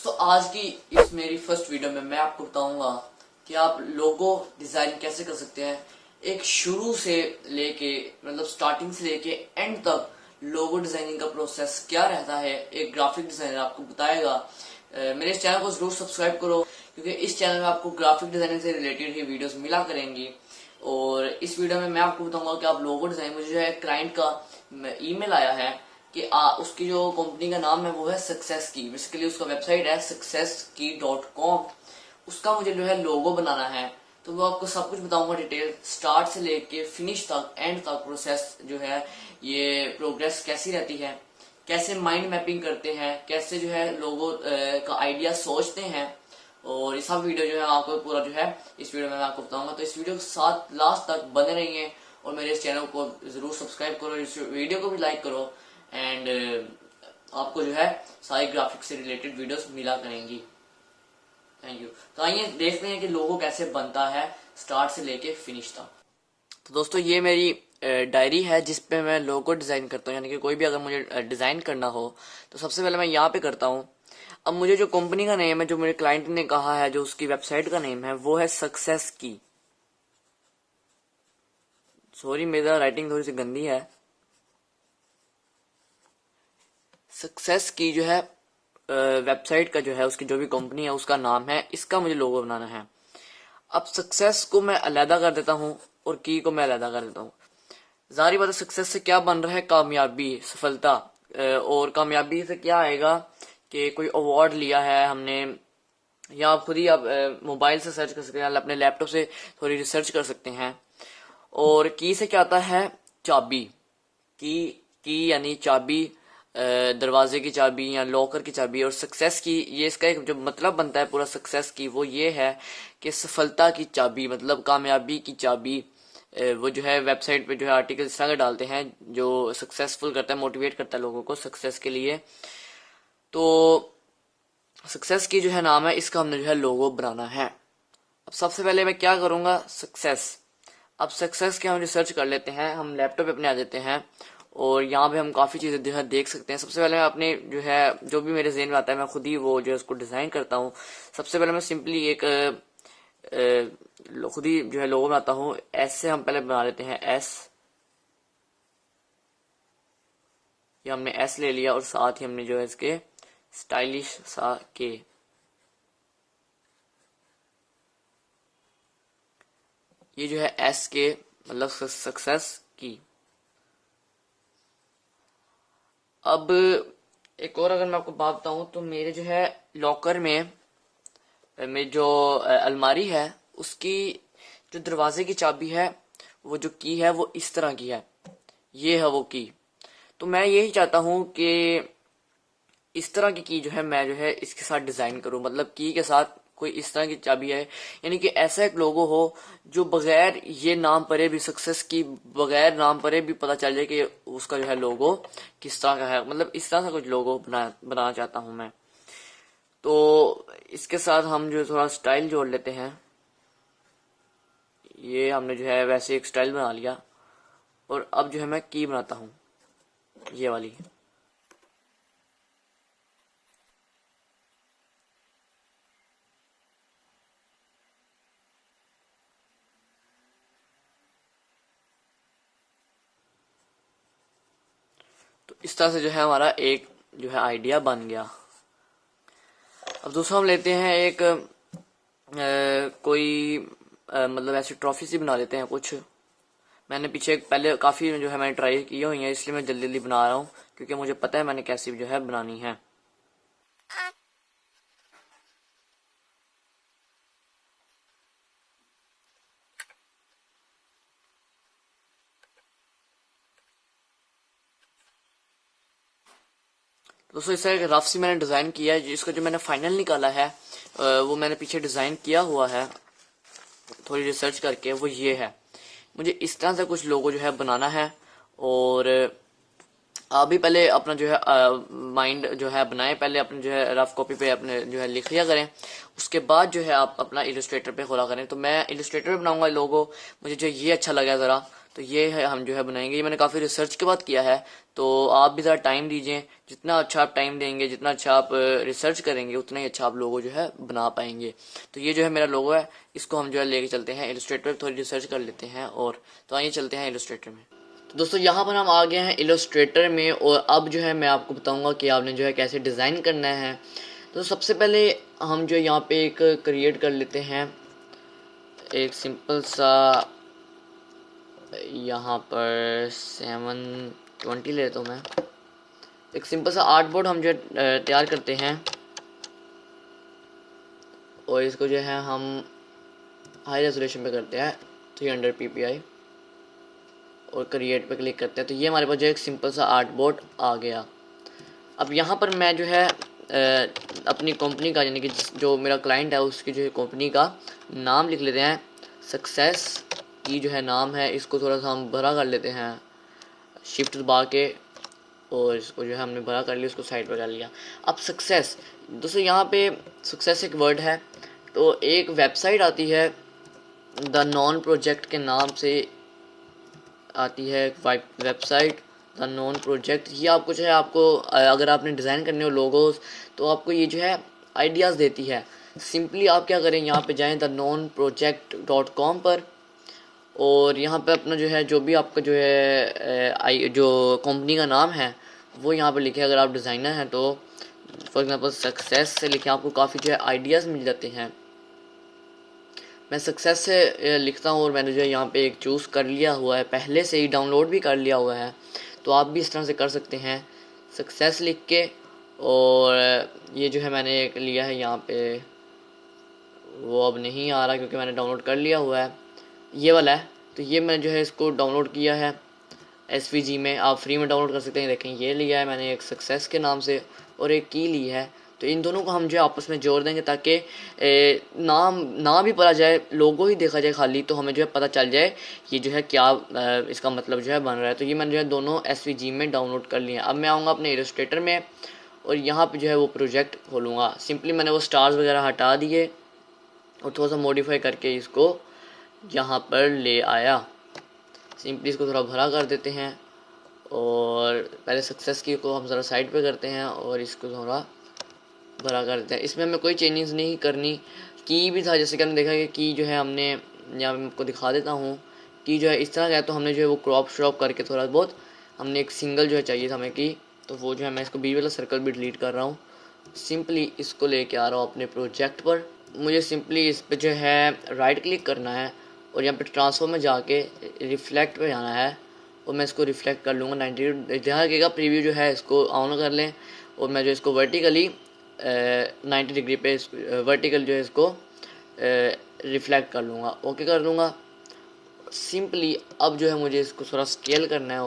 तो आज की इस मेरी फर्स्ट वीडियो में मैं आपको बताऊंगा कि आप लोगो डिजाइन कैसे कर सकते हैं। एक शुरू से लेके मतलब स्टार्टिंग से लेके एंड तक लोगो डिजाइनिंग का प्रोसेस क्या रहता है, एक ग्राफिक डिजाइनर आपको बताएगा। मेरे इस चैनल को जरूर सब्सक्राइब करो क्योंकि इस चैनल में आपको ग्राफिक डिजाइनिंग से रिलेटेड ही वीडियोस मिला करेंगी। और इस वीडियो में मैं आपको बताऊंगा कि आप लोगो डिजाइन, मुझे जो है क्लाइंट का ईमेल आया है कि उसकी जो कंपनी का नाम है वो है सक्सेस की। बेसिकली उसका वेबसाइट है successkey.com। उसका मुझे जो है लोगो बनाना है, तो वो आपको सब कुछ बताऊंगा डिटेल, स्टार्ट से लेके फिनिश तक, एंड तक प्रोसेस जो है, ये प्रोग्रेस कैसी रहती है, कैसे माइंड मैपिंग करते हैं, कैसे जो है लोगो का आइडिया सोचते हैं। और ये सब वीडियो जो है आपको पूरा जो है इस वीडियो में मैं आपको बताऊंगा। तो इस वीडियो के साथ लास्ट तक बने रहिए और मेरे इस चैनल को जरूर सब्सक्राइब करो, इस वीडियो को भी लाइक करो एंड आपको जो है सारी ग्राफिक्स से रिलेटेड वीडियोस मिला करेंगी। Thank you. तो आइए देखते हैं कि लोगो कैसे बनता है स्टार्ट से लेके फिनिश तक। तो दोस्तों ये मेरी डायरी है जिस पे मैं लोगो डिजाइन करता हूँ, यानी कि कोई भी अगर मुझे डिजाइन करना हो तो सबसे पहले मैं यहाँ पे करता हूँ। अब मुझे जो कंपनी का नेम है, जो मेरे क्लाइंट ने कहा है, जो उसकी वेबसाइट का नेम है वो है सक्सेस की। सॉरी मेरा राइटिंग थोड़ी सी गंदी है। सक्सेस की जो है वेबसाइट का जो है, उसकी जो भी कंपनी है उसका नाम है, इसका मुझे लोगो बनाना है। अब सक्सेस को मैं अलहदा कर देता हूँ और की को मैं अलहदा कर देता हूँ। जारी बात है, सक्सेस से क्या बन रहा है? कामयाबी, सफलता। और कामयाबी से क्या आएगा कि कोई अवार्ड लिया है हमने, या आप खुद ही आप मोबाइल से सर्च कर सकते हैं, अपने लैपटॉप से थोड़ी रिसर्च कर सकते हैं। और की से क्या आता है? चाबी। की यानी चाबी, दरवाजे की चाबी या लॉकर की चाबी। और सक्सेस की, ये इसका एक जो मतलब बनता है पूरा सक्सेस की, वो ये है कि सफलता की चाबी, मतलब कामयाबी की चाबी। वो जो है वेबसाइट पे जो है आर्टिकल इस तरह के डालते हैं जो सक्सेसफुल करता है, मोटिवेट करता है लोगों को सक्सेस के लिए। तो सक्सेस की जो है नाम है, इसका हमने जो है लोगो बनाना है। अब सबसे पहले मैं क्या करूंगा? सक्सेस। अब सक्सेस के हम रिसर्च कर लेते हैं, हम लैपटॉप पे अपने आ जाते हैं और यहाँ पे हम काफ़ी चीज़ें जो है देख सकते हैं। सबसे पहले मैं अपने जो है, जो भी मेरे जहन में आता है मैं खुद ही वो जो है उसको डिज़ाइन करता हूँ। सबसे पहले मैं सिंपली एक खुद ही जो है लोगो बनाता हूँ। एस से हम पहले बना लेते हैं एस। ये हमने एस ले लिया और साथ ही हमने जो है इसके स्टाइलिश सा के। ये जो है एस के मतलब सक्सेस की। अब एक और अगर मैं आपको बात बताऊं तो मेरे जो है लॉकर में, मेरी जो अलमारी है उसकी जो दरवाजे की चाबी है, वो जो की है वो इस तरह की है, ये है वो की। तो मैं यही चाहता हूं कि इस तरह की जो है मैं जो है इसके साथ डिजाइन करूं, मतलब की के साथ कोई इस तरह की चाबी है, यानी कि ऐसा एक लोगो हो जो बगैर ये नाम परे भी, सक्सेस की बगैर नाम परे भी पता चल जाए कि उसका जो है लोगो किस तरह का है। मतलब इस तरह का कुछ लोगो बनाना चाहता हूं मैं। तो इसके साथ हम जो है थोड़ा स्टाइल जोड़ लेते हैं। ये हमने जो है वैसे एक स्टाइल बना लिया और अब जो है मैं की बनाता हूँ, ये वाली। तो इस तरह से जो है हमारा एक जो है आइडिया बन गया। अब दूसरा हम लेते हैं एक कोई मतलब ऐसी ट्रॉफी सी बना लेते हैं कुछ। मैंने पीछे पहले काफ़ी जो है मैंने ट्राई की हुई है, इसलिए मैं जल्दी जल्दी बना रहा हूँ क्योंकि मुझे पता है मैंने कैसी जो है बनानी है। दोस्तों इस तरह एक रफ सी मैंने डिज़ाइन किया है, जिसका जो मैंने फाइनल निकाला है वो मैंने पीछे डिज़ाइन किया हुआ है थोड़ी रिसर्च करके, वो ये है। मुझे इस तरह से कुछ लोगो जो है बनाना है। और आप भी पहले अपना जो है माइंड जो है बनाए, पहले अपने जो है रफ कॉपी पे अपने जो है लिख लिया करें। उसके बाद जो है आप अपना इलस्ट्रेटर पे खोला करें। तो मैं इलस्ट्रेटर पे बनाऊंगा लोगो, मुझे जो ये अच्छा लगा ज़रा, तो ये है हम जो है बनाएंगे। ये मैंने काफ़ी रिसर्च के बाद किया है, तो आप भी ज़रा टाइम दीजिए। जितना अच्छा आप टाइम देंगे, जितना अच्छा आप रिसर्च करेंगे, उतना ही अच्छा आप लोगो जो है बना पाएंगे। तो ये जो है मेरा लोगो है, इसको हम जो है लेके चलते हैं इलस्ट्रेटर, थोड़ी रिसर्च कर लेते हैं। और तो आइए चलते हैं इलस्ट्रेटर में। तो दोस्तों यहाँ पर हम आ गए हैं इलस्ट्रेटर में, और अब जो है मैं आपको बताऊंगा कि आपने जो है कैसे डिज़ाइन करना है। तो सबसे पहले हम जो यहाँ पे एक क्रिएट कर लेते हैं एक सिंपल सा, यहाँ पर 720 ले लेता हूँ मैं। एक सिंपल सा आर्ट बोर्ड हम जो तैयार करते हैं, और इसको जो है हम हाई रेजोल्यूशन पे करते हैं 300 ppi, और क्रिएट पे क्लिक करते हैं। तो ये हमारे पास जो एक सिंपल सा आर्ट बोर्ड आ गया। अब यहाँ पर मैं जो है अपनी कंपनी का, यानी कि जो मेरा क्लाइंट है उसकी जो है कंपनी का नाम लिख लेते हैं। सक्सेस की जो है नाम है, इसको थोड़ा सा हम बड़ा कर लेते हैं शिफ्ट दबा के, और इसको जो है हमने बड़ा कर लिया, उसको साइड पर कर लिया। अब सक्सेस दोस्तों, यहाँ पे सक्सेस एक वर्ड है, तो एक वेबसाइट आती है द नॉन प्रोजेक्ट के नाम से आती है वेबसाइट द नॉन प्रोजेक्ट। ये आपको जो है, आपको अगर आपने डिज़ाइन करने हो लोगोस, तो आपको ये जो है आइडियाज़ देती है। सिंपली आप क्या करें, यहाँ पे जाएं thenonproject.com पर, और यहाँ पे अपना जो है जो भी आपका जो है जो कंपनी का नाम है वो यहाँ पर लिखे। अगर आप डिज़ाइनर हैं तो फॉर एग्जांपल सक्सेस से लिखें, आपको काफ़ी जो है आइडियाज़ मिल जाते हैं। मैं सक्सेस से लिखता हूँ, और मैंने जो है यहाँ पे एक चूज़ कर लिया हुआ है, पहले से ही डाउनलोड भी कर लिया हुआ है। तो आप भी इस तरह से कर सकते हैं, सक्सेस लिख के। और ये जो है मैंने एक लिया है यहाँ पे, वो अब नहीं आ रहा क्योंकि मैंने डाउनलोड कर लिया हुआ है, ये वाला है। तो ये मैंने जो है इसको डाउनलोड किया है SVG में, आप फ्री में डाउनलोड कर सकते हैं। देखें ये लिया है मैंने एक सक्सेस के नाम से, और एक की ली है। तो इन दोनों को हम जो है आपस में जोड़ देंगे, ताकि नाम ना भी पता जाए, लोगो ही देखा जाए खाली, तो हमें जो है पता चल जाए ये जो है क्या इसका मतलब जो है बन रहा है। तो ये मैंने जो है दोनों SVG में डाउनलोड कर लिए हैं। अब मैं आऊँगा अपने इलस्ट्रेटर में, और यहाँ पर जो है वो प्रोजेक्ट खोलूँगा। सिंपली मैंने वो स्टार्स वगैरह हटा दिए, और थोड़ा सा मॉडिफाई करके इसको यहाँ पर ले आया। सिंपली इसको थोड़ा भरा कर देते हैं, और पहले सक्सेस की को हम ज़रा साइड पे करते हैं, और इसको थोड़ा भरा कर देते हैं। इसमें हमें कोई चेंजेस नहीं करनी। की भी था, जैसे कि हमने देखा कि की जो है हमने यहाँ पे आपको दिखा देता हूँ, की जो है इस तरह का है, तो हमने जो है वो क्रॉप श्रॉप करके थोड़ा बहुत हमने एक सिंगल जो है चाहिए था हमें की, तो वो जो है मैं इसको बीच वाला सर्कल भी डिलीट कर रहा हूँ। सिंपली इसको लेके आ रहा हूँ अपने प्रोजेक्ट पर। मुझे सिंपली इस पर जो है राइट क्लिक करना है, और यहाँ पे ट्रांसफॉर्म में जाके रिफ्लेक्ट पे जाना है, और मैं इसको रिफ्लेक्ट कर लूँगा 90। ध्यान रखिएगा प्रीव्यू जो है इसको ऑन कर लें, और मैं जो इसको वर्टिकली 90 डिग्री पे वर्टिकल जो है इसको रिफ्लेक्ट कर लूँगा, ओके कर दूँगा। सिंपली अब जो है मुझे इसको थोड़ा स्केल करना है,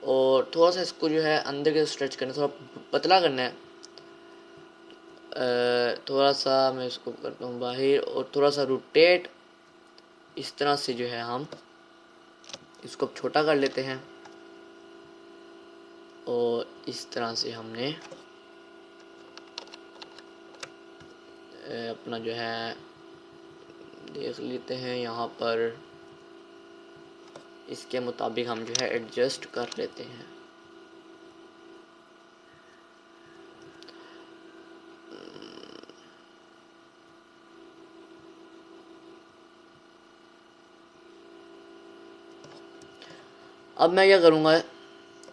और थोड़ा सा इसको जो है अंदर के स्ट्रेच करना है, थोड़ा पतला करना है। थोड़ा सा मैं इसको करता हूँ बाहर, और थोड़ा सा रोटेट। इस तरह से जो है हम इसको छोटा कर लेते हैं, और इस तरह से हमने अपना जो है देख लेते हैं यहाँ पर, इसके मुताबिक हम जो है एडजस्ट कर लेते हैं। अब मैं क्या करूँगा,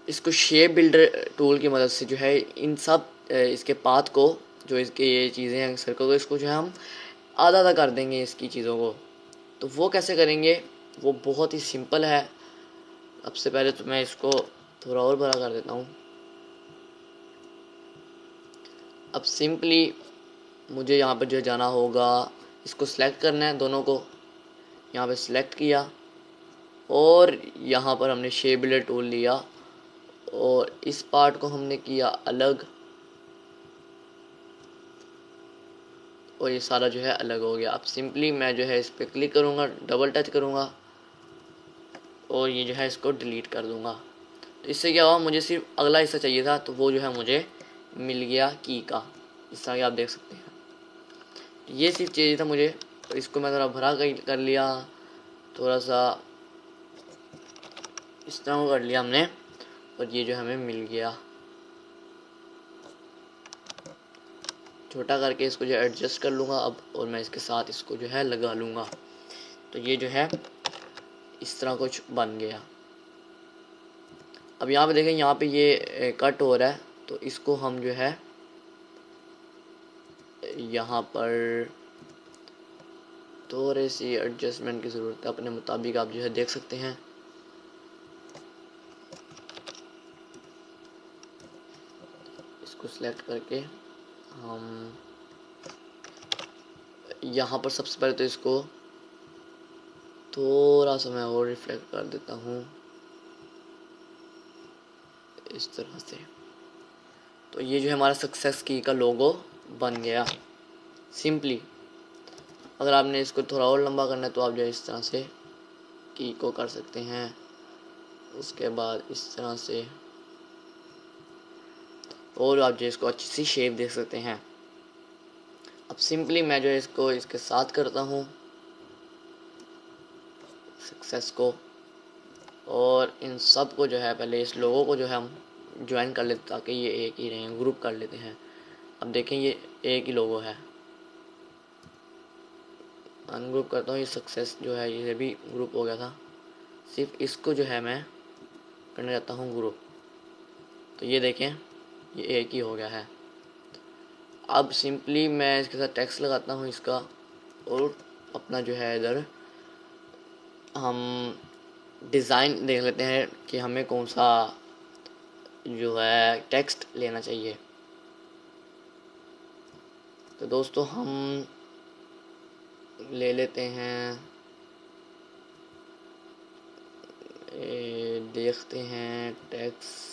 इसको शेप बिल्डर टूल की मदद से जो है इन सब इसके पाथ को, जो इसके ये चीज़ें हैं सर्कल को, इसको जो है हम आधा आधा कर देंगे इसकी चीज़ों को। तो वो कैसे करेंगे, वो बहुत ही सिंपल है। सबसे पहले तो मैं इसको थोड़ा और बड़ा कर देता हूँ। अब सिंपली मुझे यहाँ पर जो जाना होगा, इसको सिलेक्ट करना है, दोनों को यहाँ पे सिलेक्ट किया, और यहाँ पर हमने शेप बिल्डर टूल लिया, और इस पार्ट को हमने किया अलग, और ये सारा जो है अलग हो गया। अब सिंपली मैं जो है इस पर क्लिक करूँगा, डबल टच करूँगा, और ये जो है इसको डिलीट कर दूँगा। तो इससे क्या हुआ, मुझे सिर्फ अगला हिस्सा चाहिए था, तो वो जो है मुझे मिल गया की का। इस तरह आप देख सकते हैं, ये सिर्फ चाहिए था मुझे। तो इसको मैं थोड़ा भरा कर लिया, थोड़ा सा इस तरह कर लिया हमने और ये जो हमें मिल गया। छोटा करके इसको जो एडजस्ट कर लूँगा अब, और मैं इसके साथ इसको जो है लगा लूँगा। तो ये जो है इस तरह कुछ बन गया। अब यहाँ पे देखें, यहाँ पे ये कट हो रहा है, तो इसको हम जो है यहाँ पर थोड़े सी एडजस्टमेंट की ज़रूरत है, अपने मुताबिक आप जो है देख सकते हैं। इसको सिलेक्ट करके हम यहाँ पर सबसे पहले तो इसको थोड़ा सा मैं और रिफ्लेक्ट कर देता हूँ इस तरह से। तो ये जो है हमारा सक्सेस की का लोगो बन गया सिंपली। अगर आपने इसको थोड़ा और लंबा करना है तो आप जो है इस तरह से की को कर सकते हैं, उसके बाद इस तरह से, और आप जो इसको अच्छी सी शेप दे सकते हैं। अब सिंपली मैं जो है इसको इसके साथ करता हूँ सक्सेस को, और इन सब को जो है पहले इस लोगों को जो है हम ज्वाइन कर लेते ताकि ये एक ही रहें, ग्रुप कर लेते हैं। अब देखें ये एक ही लोगो है, अनग्रुप करता हूँ, ये सक्सेस जो है ये भी ग्रुप हो गया था। सिर्फ इसको जो है मैं करने जाता हूँ ग्रुप, तो ये देखें ये एक ही हो गया है। अब सिंपली मैं इसके साथ टेक्स्ट लगाता हूँ इसका, और अपना जो है इधर हम डिज़ाइन देख लेते हैं कि हमें कौन सा जो है टेक्स्ट लेना चाहिए। तो दोस्तों हम ले लेते हैं, देखते हैं टेक्स्ट।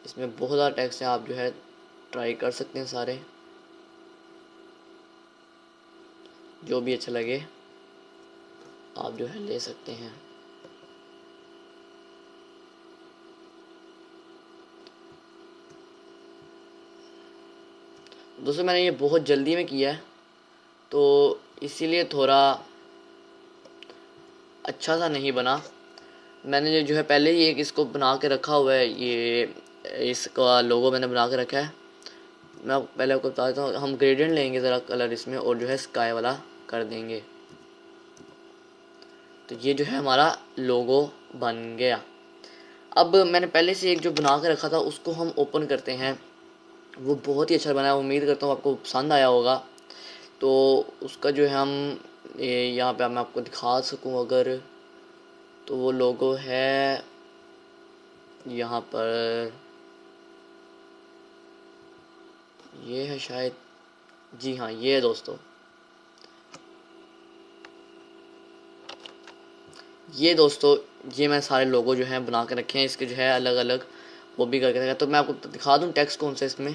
इसमें बहुत ज़्यादा टेक्स्ट है, आप जो है ट्राई कर सकते हैं सारे, जो भी अच्छा लगे आप जो है ले सकते हैं। दोस्तों मैंने ये बहुत जल्दी में किया है तो इसीलिए थोड़ा अच्छा सा नहीं बना। मैंने जो है पहले ही एक इसको बना के रखा हुआ है, ये इसका लोगो मैंने बना के रखा है। मैं पहले आपको बता देता हूँ, हम ग्रेडियंट लेंगे ज़रा कलर इसमें और जो है स्काई वाला कर देंगे। तो ये जो है हमारा लोगो बन गया। अब मैंने पहले से एक जो बना के रखा था उसको हम ओपन करते हैं, वो बहुत ही अच्छा बना है, उम्मीद करता हूँ आपको पसंद आया होगा। तो उसका जो है हम यहाँ पे मैं आपको दिखा सकूँ अगर, तो वो लोगो है यहाँ पर, ये है शायद, जी हाँ ये है दोस्तों। ये दोस्तों ये मैं सारे लोगो जो हैं बना के रखे हैं, इसके जो है अलग अलग वो भी करके रखा है। तो मैं आपको दिखा दूँ टेक्स्ट कौन सा इसमें।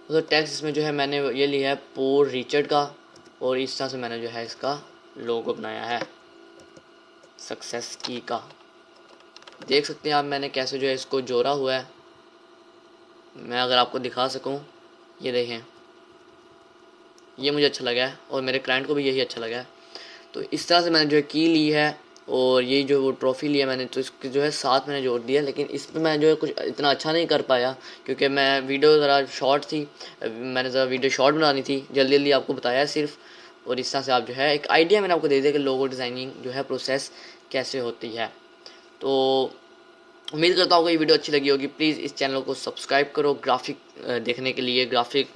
तो टेक्स्ट इसमें जो है मैंने ये लिया है पोर रिचर्ड का, और इस तरह से मैंने जो है इसका लोगो बनाया है सक्सेस की का। देख सकते हैं आप मैंने कैसे जो है इसको जोड़ा हुआ है। मैं अगर आपको दिखा सकूं, ये देखें, ये मुझे अच्छा लगा है और मेरे क्लाइंट को भी यही अच्छा लगा है। तो इस तरह से मैंने जो है की ली है, और ये जो वो ट्रॉफ़ी लिया मैंने, तो इसके जो है साथ मैंने जोड़ दिया। लेकिन इसमें मैं जो है कुछ इतना अच्छा नहीं कर पाया क्योंकि मैं वीडियो ज़रा शॉर्ट थी, मैंने ज़रा वीडियो शॉर्ट बनानी थी, जल्दी जल्दी आपको बताया सिर्फ। और इस तरह से आप जो है एक आइडिया मैंने आपको दे दिया कि लोगो डिज़ाइनिंग जो है प्रोसेस कैसे होती है। तो उम्मीद करता हूँ कि ये वीडियो अच्छी लगी होगी। प्लीज़ इस चैनल को सब्सक्राइब करो ग्राफिक देखने के लिए, ग्राफिक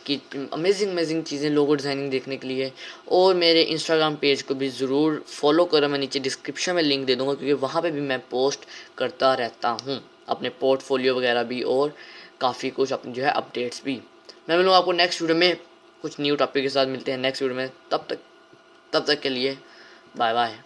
की अमेजिंग चीज़ें लोगो डिज़ाइनिंग देखने के लिए। और मेरे इंस्टाग्राम पेज को भी ज़रूर फॉलो करो, मैं नीचे डिस्क्रिप्शन में लिंक दे दूँगा क्योंकि वहाँ पे भी मैं पोस्ट करता रहता हूँ अपने पोर्टफोलियो वगैरह भी, और काफ़ी कुछ अपनी जो है अपडेट्स भी। मैं मिलूँगा आपको नेक्स्ट वीडियो में, कुछ न्यू टॉपिक के साथ मिलते हैं नेक्स्ट वीडियो में। तब तक के लिए बाय बाय।